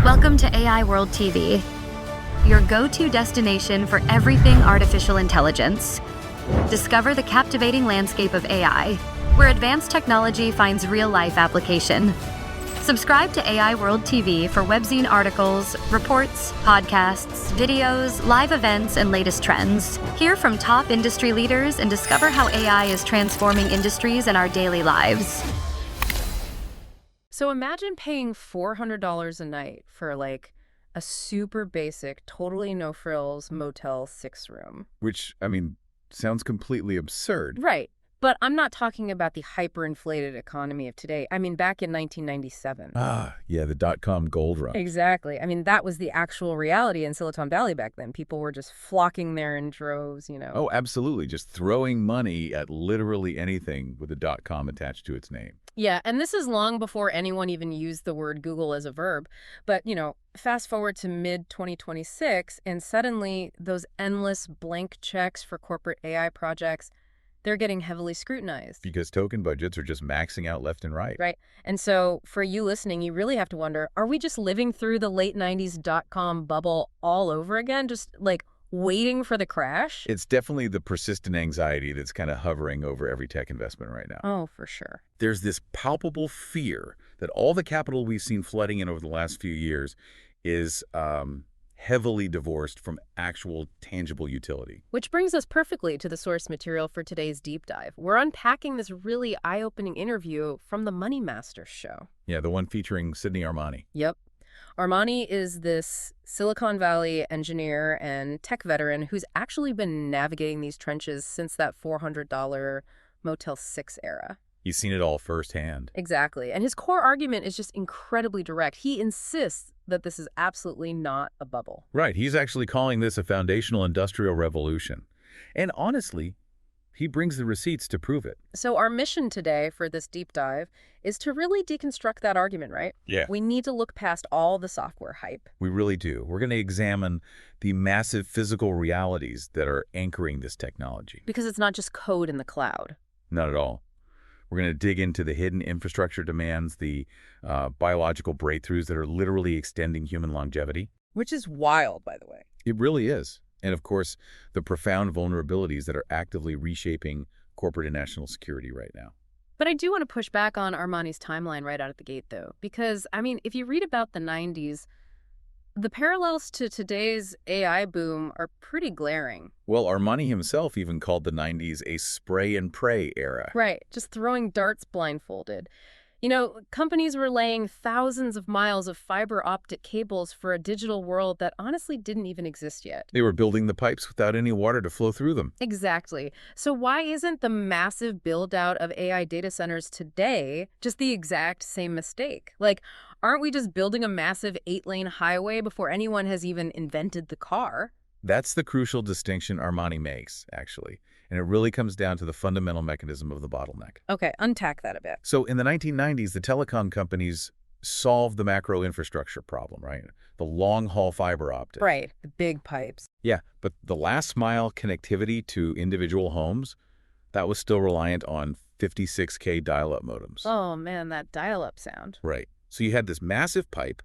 Welcome to AI World TV, your go-to destination for everything artificial intelligence. Discover the captivating landscape of AI, where advanced technology finds real-life application. Subscribe to AI World TV for webzine articles, reports, podcasts, videos, live events, and latest trends. Hear from top industry leaders and discover how AI is transforming industries and our daily lives. So imagine paying $400 a night for like a super basic, totally no-frills Motel 6 room. Which, sounds completely absurd. Right. But I'm not talking about the hyperinflated economy of today. I mean, back in 1997. Yeah, the dot-com gold rush. Exactly. That was the actual reality in Silicon Valley back then. People were just flocking there in droves, Oh, absolutely. Just throwing money at literally anything with a dot-com attached to its name. Yeah, and this is long before anyone even used the word Google as a verb. But, fast forward to mid-2026, and suddenly those endless blank checks for corporate AI projects, they're getting heavily scrutinized. Because token budgets are just maxing out left and right. Right. And so for you listening, you really have to wonder, are we just living through the late 90s dot-com bubble all over again? Just like waiting for the crash? It's definitely the persistent anxiety that's kind of hovering over every tech investment right now. Oh, for sure. There's this palpable fear that all the capital we've seen flooding in over the last few years is heavily divorced from actual tangible utility. Which brings us perfectly to the source material for today's deep dive. We're unpacking this really eye-opening interview from the Money Masters show. Yeah, the one featuring Sydney Armani. Yep. Armani is this Silicon Valley engineer and tech veteran who's actually been navigating these trenches since that $400 Motel 6 era. He's seen it all firsthand. Exactly. And his core argument is just incredibly direct. He insists that this is absolutely not a bubble. Right. He's actually calling this a foundational industrial revolution. And honestly, he brings the receipts to prove it. So our mission today for this deep dive is to really deconstruct that argument, right? Yeah. We need to look past all the software hype. We really do. We're going to examine the massive physical realities that are anchoring this technology. Because it's not just code in the cloud. Not at all. We're going to dig into the hidden infrastructure demands, the biological breakthroughs that are literally extending human longevity. Which is wild, by the way. It really is. And of course, the profound vulnerabilities that are actively reshaping corporate and national security right now. But I do want to push back on Armani's timeline right out of the gate, though. Because, if you read about the 90s, the parallels to today's AI boom are pretty glaring. Well, Armani himself even called the 90s a spray and pray era. Right, just throwing darts blindfolded. Companies were laying thousands of miles of fiber optic cables for a digital world that honestly didn't even exist yet. They were building the pipes without any water to flow through them. Exactly. So why isn't the massive build-out of AI data centers today just the exact same mistake? Like, aren't we just building a massive 8-lane highway before anyone has even invented the car? That's the crucial distinction Armani makes, actually. And it really comes down to the fundamental mechanism of the bottleneck. Okay, unpack that a bit. So in the 1990s, the telecom companies solved the macro infrastructure problem, right? The long-haul fiber optic. Right, the big pipes. Yeah, but the last-mile connectivity to individual homes, that was still reliant on 56K dial-up modems. Oh, man, that dial-up sound. Right. So you had this massive pipe,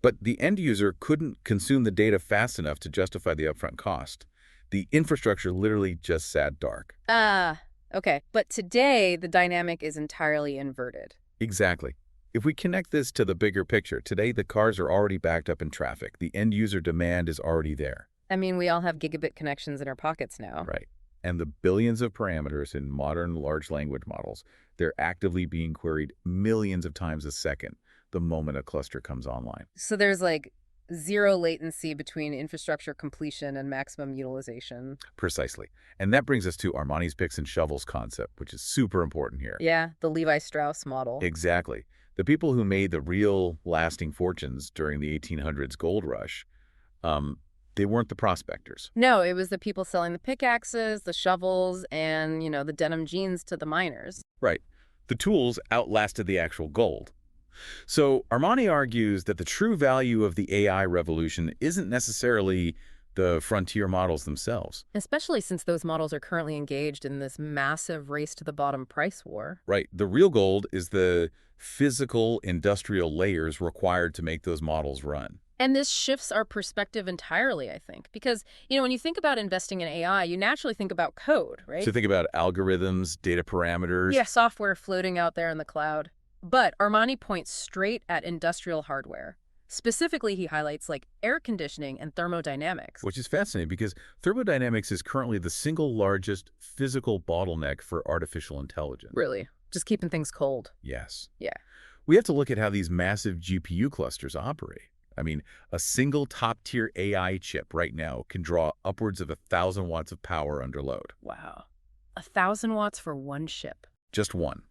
but the end user couldn't consume the data fast enough to justify the upfront cost. The infrastructure literally just sat dark. Okay. But today, the dynamic is entirely inverted. Exactly. If we connect this to the bigger picture, today the cars are already backed up in traffic. The end user demand is already there. We all have gigabit connections in our pockets now. Right. And the billions of parameters in modern large language models, they're actively being queried millions of times a second the moment a cluster comes online. So there's like zero latency between infrastructure completion and maximum utilization. Precisely. And that brings us to Armani's picks and shovels concept, which is super important here. Yeah, the Levi Strauss model. Exactly. The people who made the real lasting fortunes during the 1800s gold rush, they weren't the prospectors. No, it was the people selling the pickaxes, the shovels, and, the denim jeans to the miners. Right. The tools outlasted the actual gold. So Armani argues that the true value of the AI revolution isn't necessarily the frontier models themselves. Especially since those models are currently engaged in this massive race to the bottom price war. Right. The real gold is the physical industrial layers required to make those models run. And this shifts our perspective entirely, I think. Because, when you think about investing in AI, you naturally think about code, right? So think about algorithms, data parameters. Yeah, software floating out there in the cloud. But Armani points straight at industrial hardware. Specifically, he highlights air conditioning and thermodynamics. Which is fascinating because thermodynamics is currently the single largest physical bottleneck for artificial intelligence. Really? Just keeping things cold. Yes. Yeah. We have to look at how these massive GPU clusters operate. I mean, a single top-tier AI chip right now can draw upwards of 1,000 watts of power under load. Wow. 1,000 watts for one chip. Just one.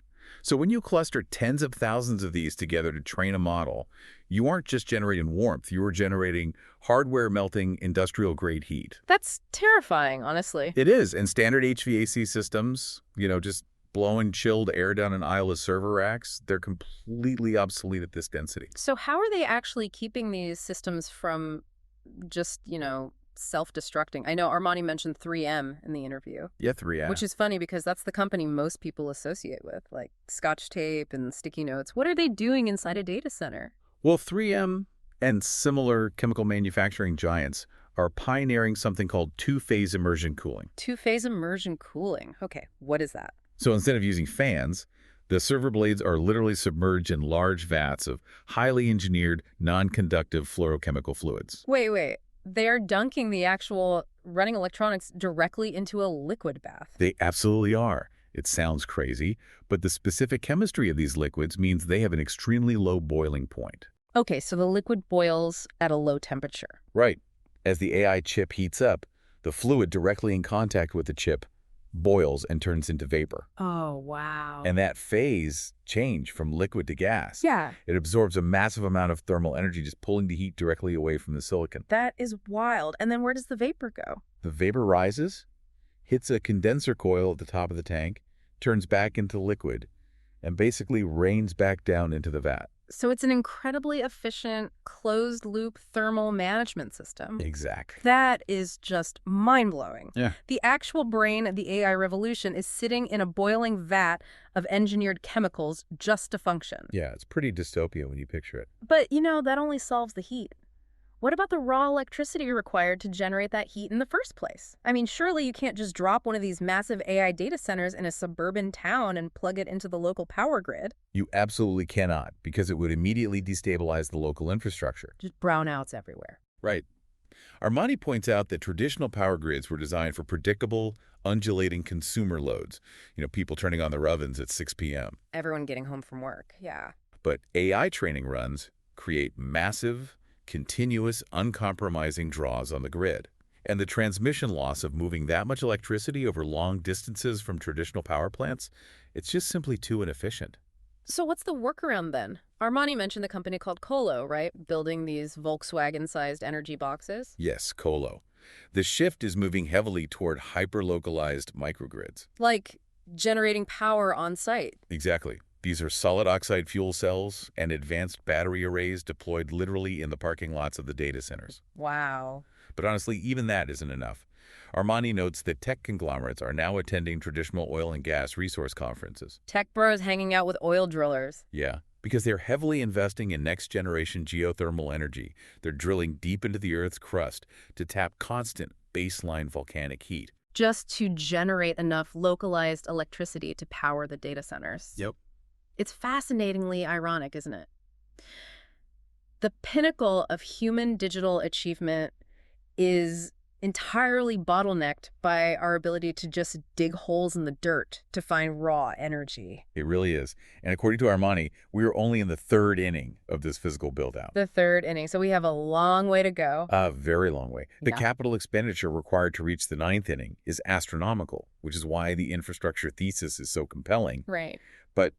So when you cluster tens of thousands of these together to train a model, you aren't just generating warmth, you are generating hardware-melting industrial-grade heat. That's terrifying, honestly. It is, and standard HVAC systems, just blowing chilled air down an aisle of server racks, they're completely obsolete at this density. So how are they actually keeping these systems from just, self-destructing? I know Armani mentioned 3M in the interview. Yeah, 3M. Which is funny because that's the company most people associate with, like Scotch tape and sticky notes. What are they doing inside a data center? Well, 3M and similar chemical manufacturing giants are pioneering something called two-phase immersion cooling. Two-phase immersion cooling. Okay, what is that? So instead of using fans, the server blades are literally submerged in large vats of highly engineered, non-conductive fluorochemical fluids. Wait. They're dunking the actual running electronics directly into a liquid bath. They absolutely are. It sounds crazy, but the specific chemistry of these liquids means they have an extremely low boiling point. Okay, so the liquid boils at a low temperature. Right. As the AI chip heats up, the fluid directly in contact with the chip boils and turns into vapor. Oh, wow. And that phase change from liquid to gas, Yeah. it absorbs a massive amount of thermal energy, just pulling the heat directly away from the silicon. That is wild. And then where does the vapor go? The vapor rises, hits a condenser coil at the top of the tank, turns back into liquid, and basically rains back down into the vat. So it's an incredibly efficient, closed-loop thermal management system. Exactly. That is just mind-blowing. Yeah. The actual brain of the AI revolution is sitting in a boiling vat of engineered chemicals just to function. Yeah, it's pretty dystopia when you picture it. But, that only solves the heat. What about the raw electricity required to generate that heat in the first place? I mean, surely you can't just drop one of these massive AI data centers in a suburban town and plug it into the local power grid. You absolutely cannot, because it would immediately destabilize the local infrastructure. Just brownouts everywhere. Right. Armani points out that traditional power grids were designed for predictable, undulating consumer loads. People turning on their ovens at 6 p.m. Everyone getting home from work, yeah. But AI training runs create massive, continuous, uncompromising draws on the grid. And the transmission loss of moving that much electricity over long distances from traditional power plants, it's just simply too inefficient. So what's the workaround then? Armani mentioned the company called Colo, right? Building these Volkswagen-sized energy boxes. Yes, Colo. The shift is moving heavily toward hyper-localized microgrids. Like generating power on site. Exactly. These are solid oxide fuel cells and advanced battery arrays deployed literally in the parking lots of the data centers. Wow. But honestly, even that isn't enough. Armani notes that tech conglomerates are now attending traditional oil and gas resource conferences. Tech bros hanging out with oil drillers. Yeah, because they're heavily investing in next-generation geothermal energy. They're drilling deep into the Earth's crust to tap constant baseline volcanic heat. Just to generate enough localized electricity to power the data centers. Yep. It's fascinatingly ironic, isn't it? The pinnacle of human digital achievement is entirely bottlenecked by our ability to just dig holes in the dirt to find raw energy. It really is. And according to Armani, we are only in the third inning of this physical build-out. The third inning. So we have a long way to go. A very long way. The Yeah. capital expenditure required to reach the ninth inning is astronomical, which is why the infrastructure thesis is so compelling. Right. But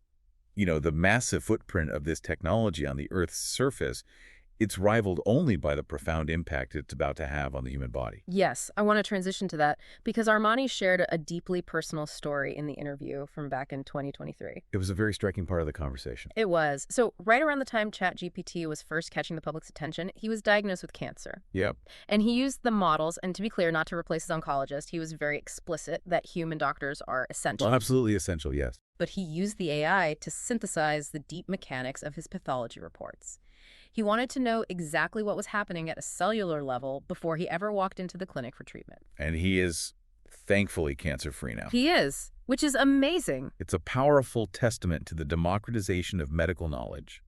the massive footprint of this technology on the Earth's surface It's rivaled only by the profound impact it's about to have on the human body. Yes, I want to transition to that because Armani shared a deeply personal story in the interview from back in 2023. It was a very striking part of the conversation. It was. So right around the time ChatGPT was first catching the public's attention, he was diagnosed with cancer. Yep. And he used the models, and to be clear, not to replace his oncologist, he was very explicit that human doctors are essential. Well, absolutely essential, yes. But he used the AI to synthesize the deep mechanics of his pathology reports. He wanted to know exactly what was happening at a cellular level before he ever walked into the clinic for treatment. And he is thankfully cancer-free now. He is, which is amazing. It's a powerful testament to the democratization of medical knowledge.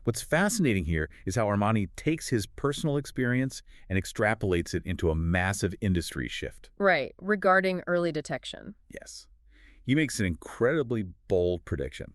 What's fascinating here is how Armani takes his personal experience and extrapolates it into a massive industry shift. Right, regarding early detection. Yes. He makes an incredibly bold prediction.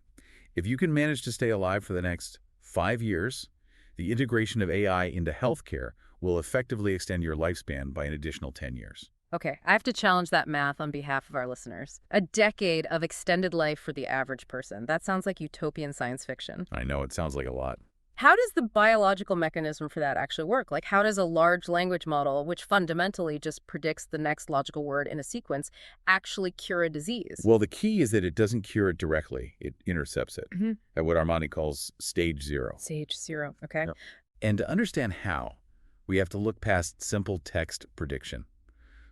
If you can manage to stay alive for the next 5 years, the integration of AI into healthcare will effectively extend your lifespan by an additional 10 years. Okay, I have to challenge that math on behalf of our listeners. A decade of extended life for the average person. That sounds like utopian science fiction. I know, it sounds like a lot. How does the biological mechanism for that actually work? Like, how does a large language model, which fundamentally just predicts the next logical word in a sequence, actually cure a disease? Well, the key is that it doesn't cure it directly. It intercepts it at what Armani calls stage 0. Stage 0, okay. Yep. And to understand how, we have to look past simple text prediction.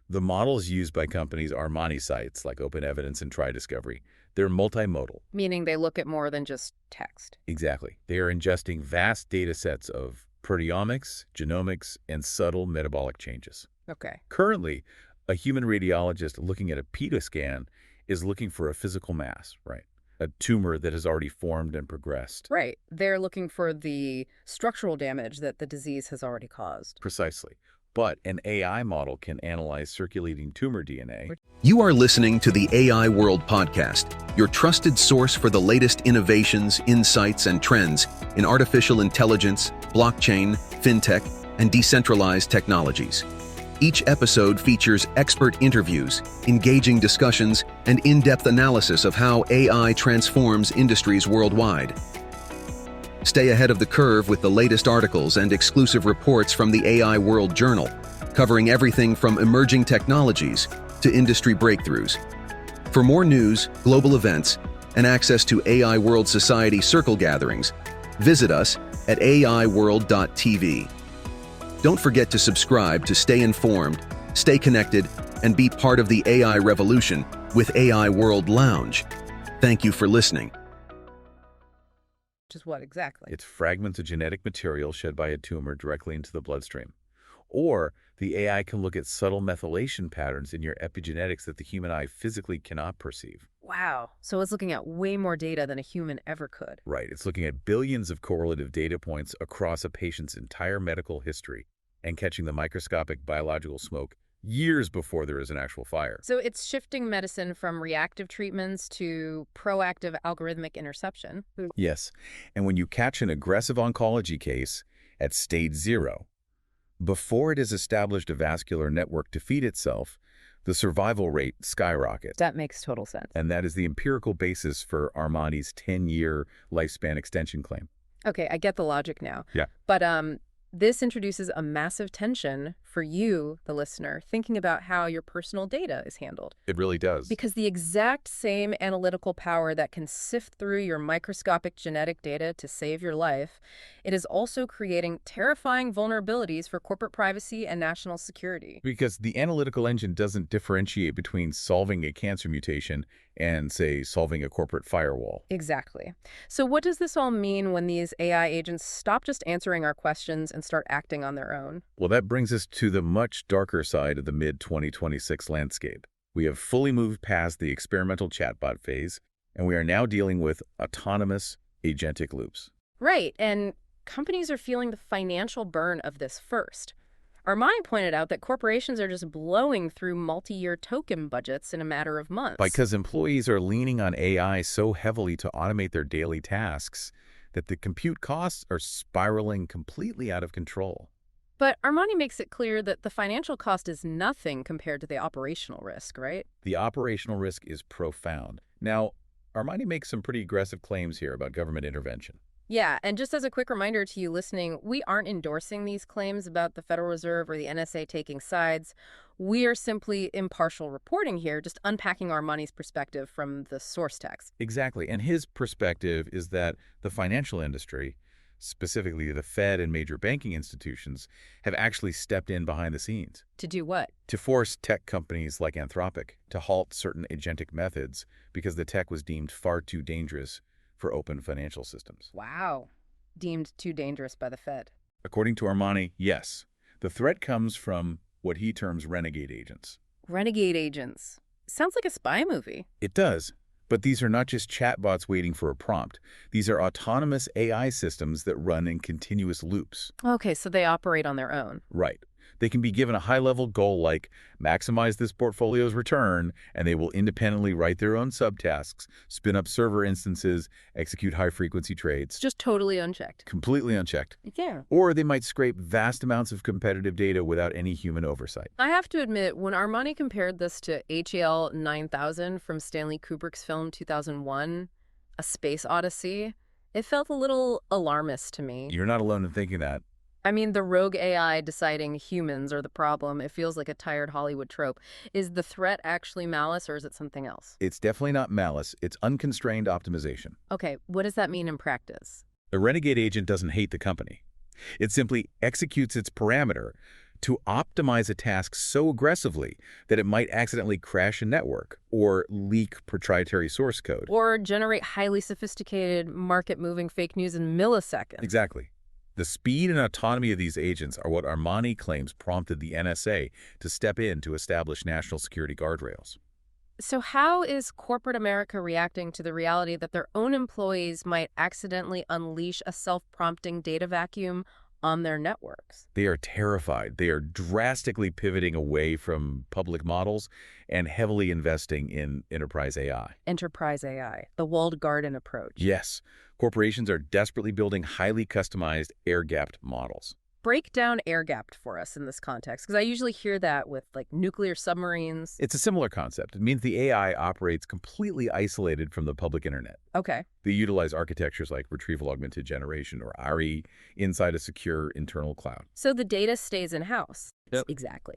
The models used by companies Armani sites like Open Evidence and TriDiscovery, they're multimodal. Meaning they look at more than just text. Exactly. They are ingesting vast data sets of proteomics, genomics, and subtle metabolic changes. Okay. Currently, a human radiologist looking at a PETA scan is looking for a physical mass, right? A tumor that has already formed and progressed. Right. They're looking for the structural damage that the disease has already caused. Precisely. But an AI model can analyze circulating tumor DNA. You are listening to the AI World Podcast, your trusted source for the latest innovations, insights, and trends in artificial intelligence, blockchain, fintech, and decentralized technologies. Each episode features expert interviews, engaging discussions, and in-depth analysis of how AI transforms industries worldwide. Stay ahead of the curve with the latest articles and exclusive reports from the AI World Journal, covering everything from emerging technologies to industry breakthroughs. For more news, global events, and access to AI World Society circle gatherings, visit us at aiworld.tv. Don't forget to subscribe to stay informed, stay connected, and be part of the AI revolution with AI World Lounge. Thank you for listening. Which is what exactly? It's fragments of genetic material shed by a tumor directly into the bloodstream. Or the AI can look at subtle methylation patterns in your epigenetics that the human eye physically cannot perceive. Wow. So it's looking at way more data than a human ever could. Right. It's looking at billions of correlative data points across a patient's entire medical history and catching the microscopic biological smoke years before there is an actual fire. So it's shifting medicine from reactive treatments to proactive algorithmic interception. Yes. And when you catch an aggressive oncology case at stage 0, before it has established a vascular network to feed itself, the survival rate skyrockets. That makes total sense. And that is the empirical basis for Armani's 10-year lifespan extension claim. Okay, I get the logic now. Yeah. But this introduces a massive tension for you, the listener, thinking about how your personal data is handled. It really does. Because the exact same analytical power that can sift through your microscopic genetic data to save your life, it is also creating terrifying vulnerabilities for corporate privacy and national security. Because the analytical engine doesn't differentiate between solving a cancer mutation and, say, solving a corporate firewall. Exactly. So what does this all mean when these AI agents stop just answering our questions and start acting on their own? Well, that brings us to the much darker side of the mid-2026 landscape. We have fully moved past the experimental chatbot phase, and we are now dealing with autonomous agentic loops. Right, and companies are feeling the financial burn of this first. Armani pointed out that corporations are just blowing through multi-year token budgets in a matter of months. Because employees are leaning on AI so heavily to automate their daily tasks that the compute costs are spiraling completely out of control. But Armani makes it clear that the financial cost is nothing compared to the operational risk, right? The operational risk is profound. Now, Armani makes some pretty aggressive claims here about government intervention. Yeah, and just as a quick reminder to you listening, we aren't endorsing these claims about the Federal Reserve or the NSA taking sides. We are simply impartial reporting here, just unpacking Armani's perspective from the source text. Exactly. And his perspective is that the financial industry, specifically the Fed and major banking institutions, have actually stepped in behind the scenes To do what? to force tech companies like Anthropic to halt certain agentic methods because the tech was deemed far too dangerous for open financial systems. Wow. Deemed too dangerous by the Fed. According to Armani, yes, the threat comes from what he terms renegade agents. Renegade agents. Sounds like a spy movie. It does, but these are not just chatbots waiting for a prompt. These are autonomous AI systems that run in continuous loops. Okay, so they operate on their own. Right. They can be given a high-level goal like maximize this portfolio's return, and they will independently write their own subtasks, spin up server instances, execute high-frequency trades. Just totally unchecked. Completely unchecked. Yeah. Or they might scrape vast amounts of competitive data without any human oversight. I have to admit, when Armani compared this to HAL 9000 from Stanley Kubrick's film 2001, A Space Odyssey, it felt a little alarmist to me. You're not alone in thinking that. I mean, the rogue AI deciding humans are the problem, it feels like a tired Hollywood trope. Is the threat actually malice or is it something else? It's definitely not malice. It's unconstrained optimization. Okay, what does that mean in practice? A renegade agent doesn't hate the company. It simply executes its parameter to optimize a task so aggressively that it might accidentally crash a network or leak proprietary source code. Or generate highly sophisticated, market-moving fake news in milliseconds. Exactly. The speed and autonomy of these agents are what Armani claims prompted the NSA to step in to establish national security guardrails. So how is corporate America reacting to the reality that their own employees might accidentally unleash a self-prompting data vacuum on their networks? They are terrified. They are drastically pivoting away from public models and heavily investing in enterprise AI. Enterprise AI, the walled garden approach. Yes, corporations are desperately building highly customized air-gapped models. Break down air-gapped for us in this context, because I usually hear that with, like, nuclear submarines. It's a similar concept. It means the AI operates completely isolated from the public internet. Okay. They utilize architectures like retrieval augmented generation or RE inside a secure internal cloud. So the data stays in-house. Yep. Exactly.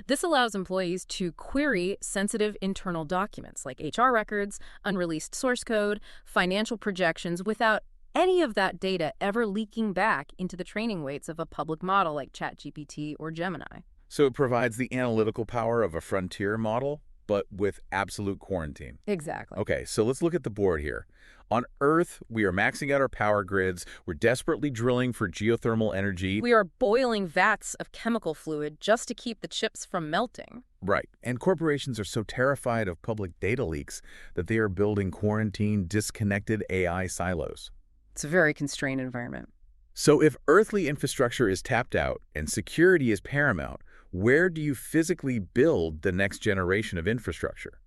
This allows employees to query sensitive internal documents like HR records, unreleased source code, financial projections without any of that data ever leaking back into the training weights of a public model like ChatGPT or Gemini. So it provides the analytical power of a frontier model, but with absolute quarantine. Exactly. Okay, so let's look at the board here. On Earth, we are maxing out our power grids. We're desperately drilling for geothermal energy. We are boiling vats of chemical fluid just to keep the chips from melting. Right. And corporations are so terrified of public data leaks that they are building quarantined, disconnected AI silos. It's a very constrained environment. So if earthly infrastructure is tapped out and security is paramount, where do you physically build the next generation of infrastructure?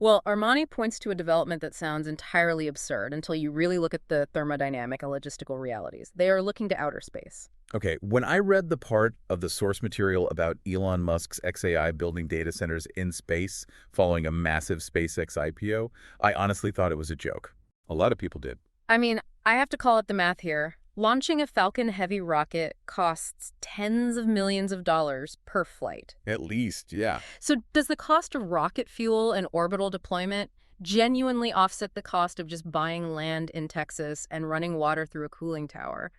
Well, Armani points to a development that sounds entirely absurd until you really look at the thermodynamic and logistical realities. They are looking to outer space. Okay, when I read the part of the source material about Elon Musk's XAI building data centers in space following a massive SpaceX IPO, I honestly thought it was a joke. A lot of people did. I mean, I have to call it the math here. Launching a Falcon Heavy rocket costs tens of millions of dollars per flight. At least, yeah. So does the cost of rocket fuel and orbital deployment genuinely offset the cost of just buying land in Texas and running water through a cooling tower?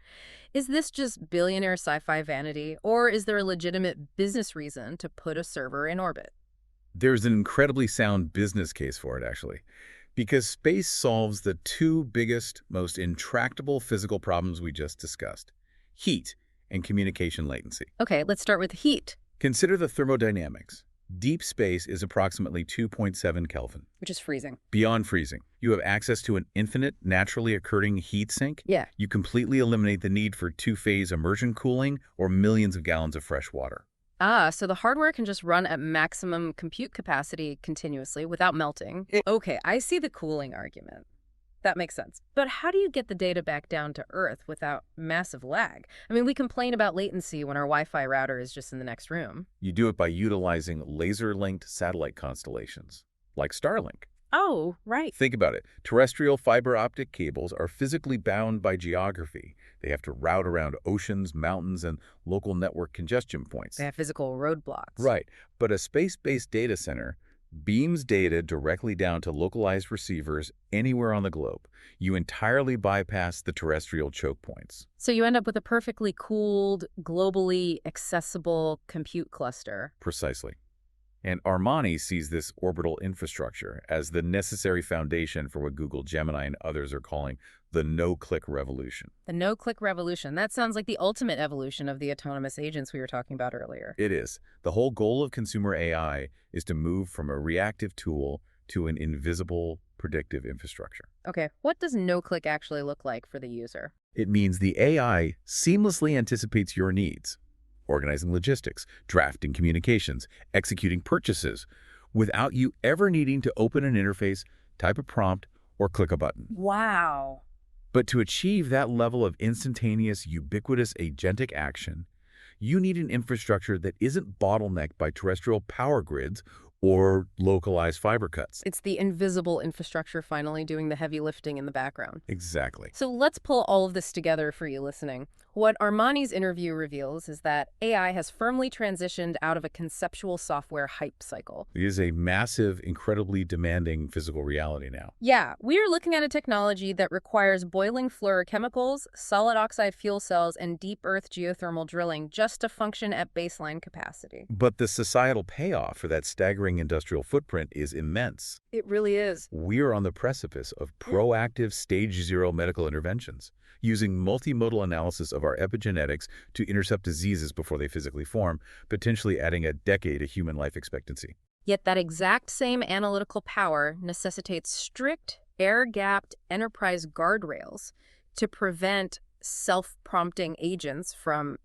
Is this just billionaire sci-fi vanity, or is there a legitimate business reason to put a server in orbit? There's an incredibly sound business case for it, actually. Because space solves the two biggest, most intractable physical problems we just discussed: heat and communication latency. Okay, let's start with heat. Consider the thermodynamics. Deep space is approximately 2.7 Kelvin. Which is freezing. Beyond freezing, you have access to an infinite, naturally occurring heat sink. Yeah. You completely eliminate the need for two-phase immersion cooling or millions of gallons of fresh water. Ah, so the hardware can just run at maximum compute capacity continuously without melting. Okay, I see the cooling argument. That makes sense. But how do you get the data back down to Earth without massive lag? I mean, we complain about latency when our Wi-Fi router is just in the next room. You do it by utilizing laser-linked satellite constellations, like Starlink. Oh, right. Think about it. Terrestrial fiber optic cables are physically bound by geography. They have to route around oceans, mountains, and local network congestion points. They have physical roadblocks. Right. But a space-based data center beams data directly down to localized receivers anywhere on the globe. You entirely bypass the terrestrial choke points. So you end up with a perfectly cooled, globally accessible compute cluster. Precisely. And Armani sees this orbital infrastructure as the necessary foundation for what Google Gemini and others are calling the no-click revolution. The no-click revolution. That sounds like the ultimate evolution of the autonomous agents we were talking about earlier. It is. The whole goal of consumer AI is to move from a reactive tool to an invisible, predictive infrastructure. Okay, what does no-click actually look like for the user? It means the AI seamlessly anticipates your needs, organizing logistics, drafting communications, executing purchases, without you ever needing to open an interface, type a prompt, or click a button. Wow. But to achieve that level of instantaneous, ubiquitous agentic action, you need an infrastructure that isn't bottlenecked by terrestrial power grids or localized fiber cuts. It's the invisible infrastructure finally doing the heavy lifting in the background. Exactly. So let's pull all of this together for you listening. What Armani's interview reveals is that AI has firmly transitioned out of a conceptual software hype cycle. It is a massive, incredibly demanding physical reality now. Yeah, we are looking at a technology that requires boiling fluorochemicals, solid oxide fuel cells, and deep earth geothermal drilling just to function at baseline capacity. But the societal payoff for that staggering industrial footprint is immense. It really is. We are on the precipice of proactive stage zero medical interventions, using multimodal analysis of our epigenetics to intercept diseases before they physically form, potentially adding a decade to human life expectancy. Yet that exact same analytical power necessitates strict, air-gapped enterprise guardrails to prevent self-prompting agents from,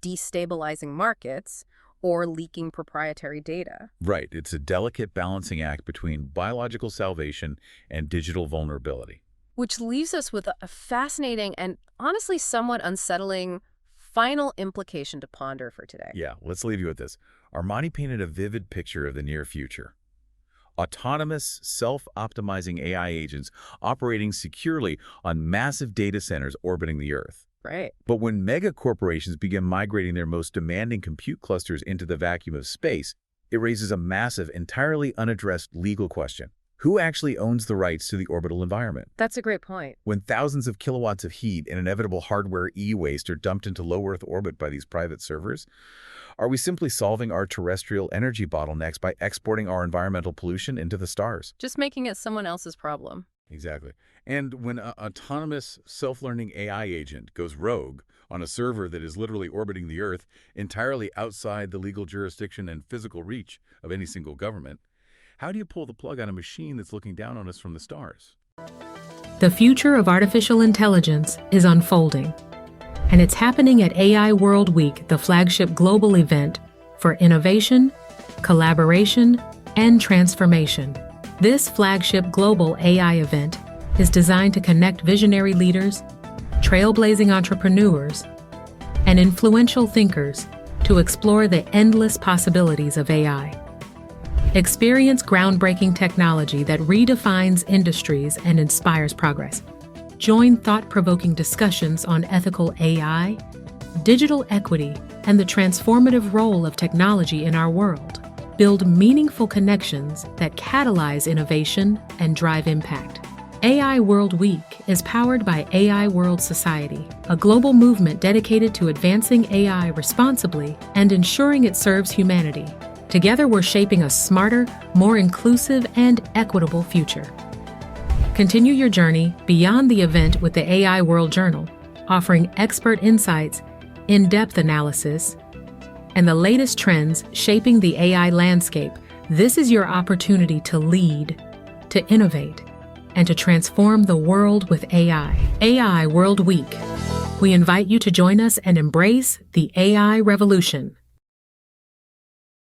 destabilizing markets or leaking proprietary data. Right. It's a delicate balancing act between biological salvation and digital vulnerability. Which leaves us with a fascinating and honestly somewhat unsettling final implication to ponder for today. Yeah, let's leave you with this. Armani painted a vivid picture of the near future. Autonomous, self-optimizing AI agents operating securely on massive data centers orbiting the Earth. Right. But when mega corporations begin migrating their most demanding compute clusters into the vacuum of space, it raises a massive, entirely unaddressed legal question. Who actually owns the rights to the orbital environment? That's a great point. When thousands of kilowatts of heat and inevitable hardware e-waste are dumped into low Earth orbit by these private servers, are we simply solving our terrestrial energy bottlenecks by exporting our environmental pollution into the stars? Just making it someone else's problem. Exactly. And when an autonomous, self-learning AI agent goes rogue on a server that is literally orbiting the Earth entirely outside the legal jurisdiction and physical reach of any single government, how do you pull the plug on a machine that's looking down on us from the stars? The future of artificial intelligence is unfolding, and it's happening at AI World Week, the flagship global event for innovation, collaboration, and transformation. This flagship global AI event is designed to connect visionary leaders, trailblazing entrepreneurs, and influential thinkers to explore the endless possibilities of AI. Experience groundbreaking technology that redefines industries and inspires progress. Join thought-provoking discussions on ethical AI, digital equity, and the transformative role of technology in our world. Build meaningful connections that catalyze innovation and drive impact. AI World Week is powered by AI World Society, a global movement dedicated to advancing AI responsibly and ensuring it serves humanity. Together, we're shaping a smarter, more inclusive, and equitable future. Continue your journey beyond the event with the AI World Journal, offering expert insights, in-depth analysis, and the latest trends shaping the AI landscape. This is your opportunity to lead, to innovate, and to transform the world with AI. AI World Week. We invite you to join us and embrace the AI revolution.